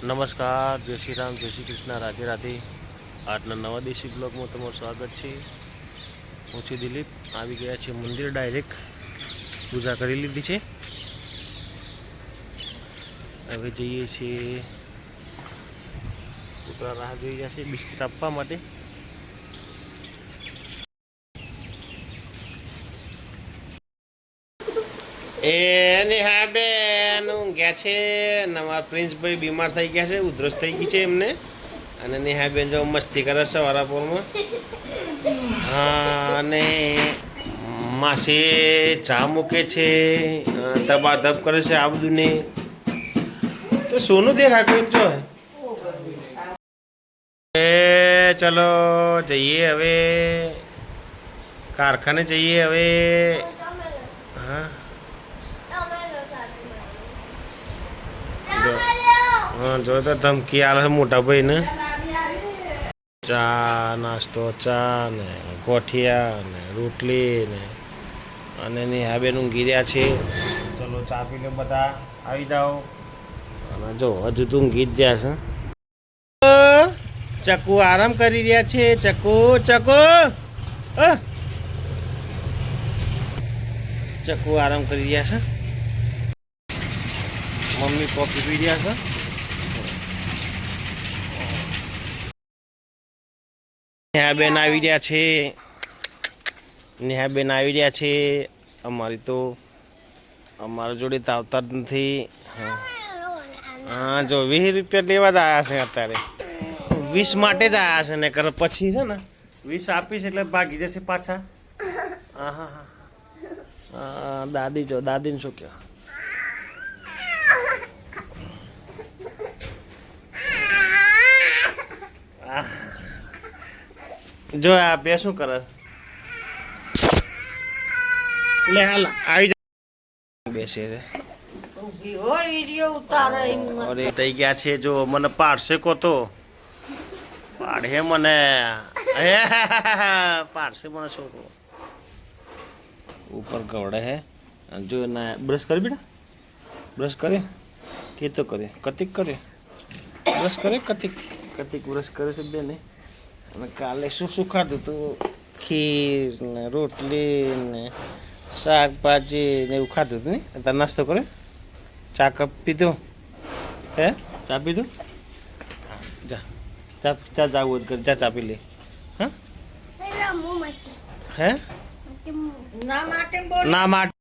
નમસ્કાર, જય શ્રી રામ, જય શ્રી કૃષ્ણ, રાધે રાધે. આજના નવા દેશી બ્લોગમાં તમારું સ્વાગત છે. હું છું દિલીપ. આવી ગયા છે મંદિર, ડાયરેક્ટ પૂજા કરી લીધી છે. હવે જઈએ છીએ, છોકરા રાહ જોઈ રહ્યા છે બિસ્કિટ આપવા માટે. હા બેન ઊંઘ્યા છે. નવા પ્રિન્સભાઈ બીમાર થઈ ગયા છે, ઉધરસ થઈ ગઈ છે એમને. અને નેહાબેન જો મસ્તી કરે છે વારાપોરમાં. હા, અને માસી ચા મૂકે છે, ધબાધબ કરે છે આ બધું ને. તો સોનું દેખા કોઈ જો ચલો જઈએ હવે, કારખાને જઈએ હવે. હા જો તો ધમકી આલે મોટા ભાઈ ને. ચા નાસ્તો, ચા ને ગોઠિયા ને રોટલી ને. અને નેહાબેન ઊંઘી રહ્યા છે. ચલો ચા પી લો બધા, આવી જાઓ. અને જો હજુ તો ઊંઘી જ ગયા છે. ચકુ આરામ કરી રહ્યા છે. ચકુ ચકુ આરામ કરી રહ્યા છે. મમ્મી કોફી પી રહ્યા છે. નેહાબેન આવી રહ્યા છે. નેહાબેન આવી રહ્યા છે. અમારી જોડે તો આવતા જ નથી. હા જો 20 રૂપિયા લેવા જ આવ્યા છે અત્યારે. 20 માટે જ આવ્યા છે ને કર પછી છે ને 20 આપીશ એટલે ભાગી જશે પાછા. હા હા હા, દાદી જો દાદીને શું કહો. જો આ બે શું કરે લે હાલ આવી જાય બેસે અરે થઈ ગયા છે. જો મને પાડશે કો તો પાડે મને પાડશે મને છોકરો ઉપર ગવડે હે. જો ના બ્રશ કરી બેટા, બ્રશ કરે કે તો કરે કતિક કરે બ્રશ કરે કતિક બ્રશ કરે છે બેને. અને કાલે શું શું ખાધું તું? ખીર ને રોટલી ને શાકભાજી ને એવું ખાધું હતું ને. તાર નાસ્તો કરે, ચા કપ પીધું હે? ચા પીધું? જા ચા ચા જાવું કર, જા ચા પી લે. હા હે ના માટે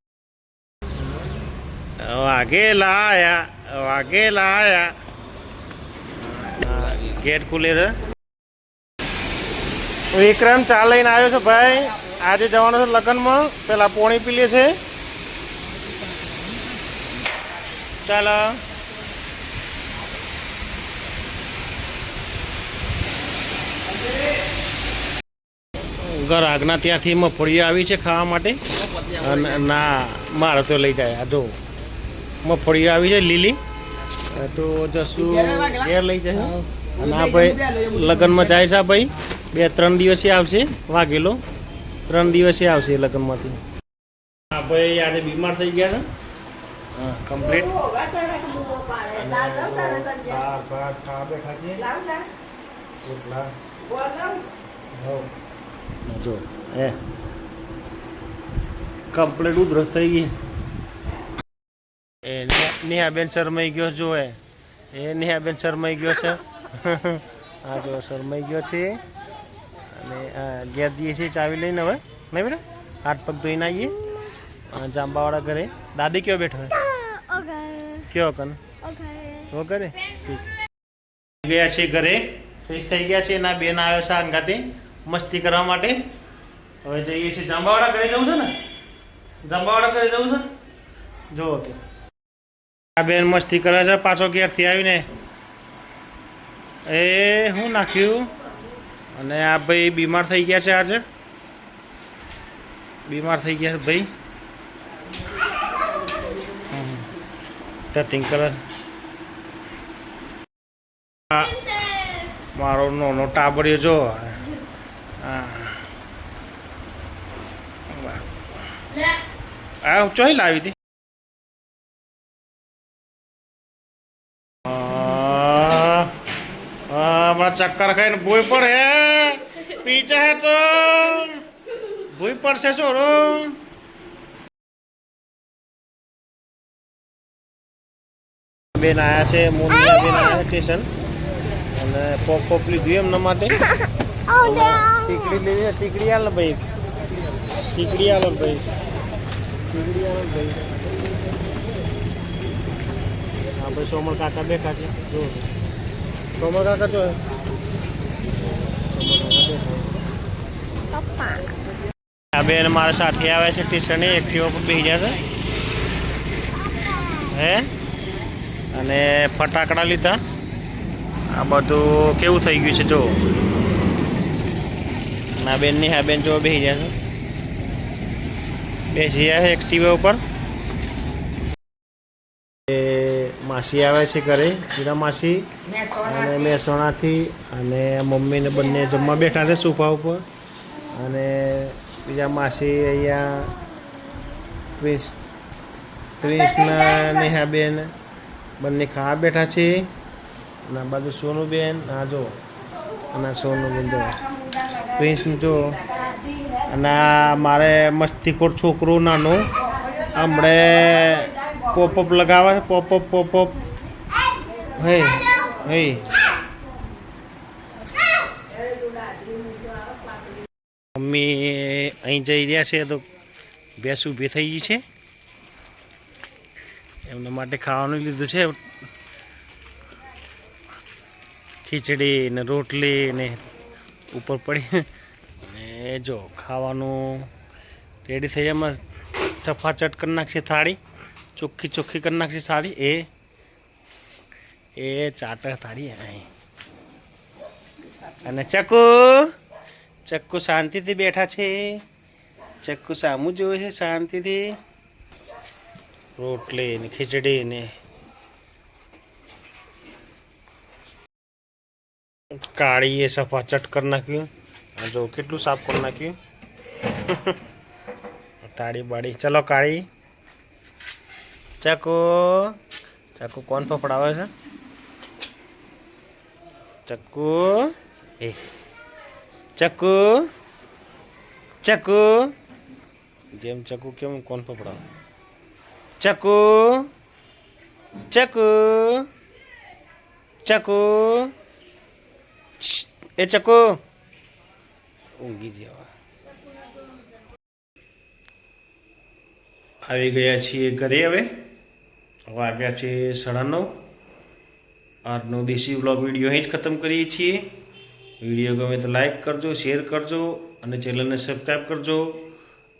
વાઘેલા ગેટ ખુલે છે. વિક્રમ ચા લઈને આવ્યો છે ભાઈ. આજે જવાનો છે લગ્નમાં. પેલા પોણી પી લે છે. ચાલો ઘર આગના ત્યાંથી મગફળી આવી છે ખાવા માટે. ના મારે તો લઈ જાય. આ જો મગફળી આવી છે લીલી, તો જશું ઘેર લઈ જશે. અને આ ભાઈ લગ્નમાં જાય છે. આ ભાઈ 2-3 દિવસે આવશે. વાઘેલો 3 દિવસે આવશે લગ્નમાંથી. હા ભાઈ આજે બીમાર થઈ ગયા છે. હા કમ્પ્લીટ. જો હે કમ્પ્લીટ ઉધરસ થઈ ગઈ. એ નેહાબેન શરમાઈ ગયો જો. એ નેહાબેન શરમાઈ ગયો છે. હા જો શરમાઈ ગયો છે. અને ઘેર જઈએ છીએ ચાવી લઈને હવે. નહીં બેટા હાથ પગ ધોઈને આવીએ જાંબાવાળા ઘરે. દાદી કયો બેઠો હોય કયો કન ઓ ઘરે ગયા છે. ઘરે ફ્રેશ થઈ ગયા છે. એના બેન આવ્યો છે અંગાતે મસ્તી કરવા માટે. હવે જઈએ છીએ જાંબાવાળા ઘરે. જવું છે ને જાંબાવાળા ઘરે જવું છે. જુઓ તો આ બેન મસ્તી કરે છે. પાછો ઘેરથી આવીને એ શું નાખ્યું. અને આ ભાઈ બીમાર થઈ ગયા છે. આજે બીમાર થઈ ગયા છે ભાઈ. ટચિંગ કરે. મારો નાનો ટાબરિયો જો. હા ચોઈ લાવી હતી. ચક્કર ખાઈને ભૂઈ પર હે પીછા હે તો ભૂઈ પડશે છોડો. બેન આયા છે, મોનિયા બેન આયા સ્ટેશન અને પોપ લીધું એમના માટે. ટીકડી લેવી, ટીકડી આલો ભાઈ, ટીકડી આલો ભાઈ, ટીકડી આલો ભાઈ. હા ભાઈ સોમલ કાકા બેઠા છે, જો સોમલ કાકા જો આ બેન મારા સાથે આવ્યા છે સ્ટેશને, એક્ટિવા પર બેસી ગયા છે હે અને ફટાકડા લીધા. આ બધું કેવું થઈ ગયું છે જો. ના બેન ની હા બેન જો બેસી ગયા છે, બેસી ગયા છે એક્ટિવા ઉપર. માસી આવે છે ઘરે, હીરા માસી અને મહેસાણાથી, અને મમ્મી ને બંને જમવા બેઠા છે સોફા ઉપર. અને બીજા માસી અહીંયા કૃષ્ણ નેહાબેન બંને ખાવા બેઠા છે. અને આ બાજુ સોનુબેન, આ જો અને સોનુબેન જો કૃષ્ણ જો. અને આ મારે મસ્તીખોર છોકરો નાનો હમણે પોપઅપ લગાવે છે, પોપઅપ હે હે. મમ્મી અહીં જઈ રહ્યા છે તો ભેંસ ઊભી થઈ ગઈ છે, એમના માટે ખાવાનું લીધું છે. ખીચડી ને રોટલી ને ઉપર પડી ને જો ખાવાનું રેડી થઈ જાય. એમાં ચફાચટ કરી નાખશે થાળી, ચોખ્ખી ચોખ્ખી કરી નાખશે થાળી. એ ચાટ થાળી અહીં. અને ચક્કુ શાંતિથી બેઠા છે, ચક્કુ સામું જોવે છે શાંતિથી. રોટલી ને ખીચડી ને કાળી એ સફાચટ કરી નાખ્યું. જો કેટલું સાફ કરી નાખ્યું તાળી બાળી. ચલો કાળી ચક્કુ કોણ ફફડાવે છે? ચક્કુ એ ચક્કુ જેમ ચક્કુ કેમ કોણ ફફડાવે? ચક્કુ એ ચક્કુ ઊંઘી જવા. આવી ગયા છીએ ઘરે. હવે વાગ્યા છે 9:30. આજનો દેશી વ્લોગ વિડીયો અહીં જ ખતમ કરીએ છીએ. વિડીયો ગમે તો લાઈક કરજો, શેર કરજો અને ચેનલને સબસ્ક્રાઈબ કરજો.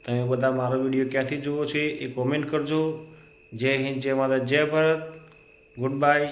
તમે બધા મારો વિડીયો ક્યાંથી જુઓ છો એ કોમેન્ટ કરજો. જય હિન્દ, જય માતા, જય ભારત. Good bye.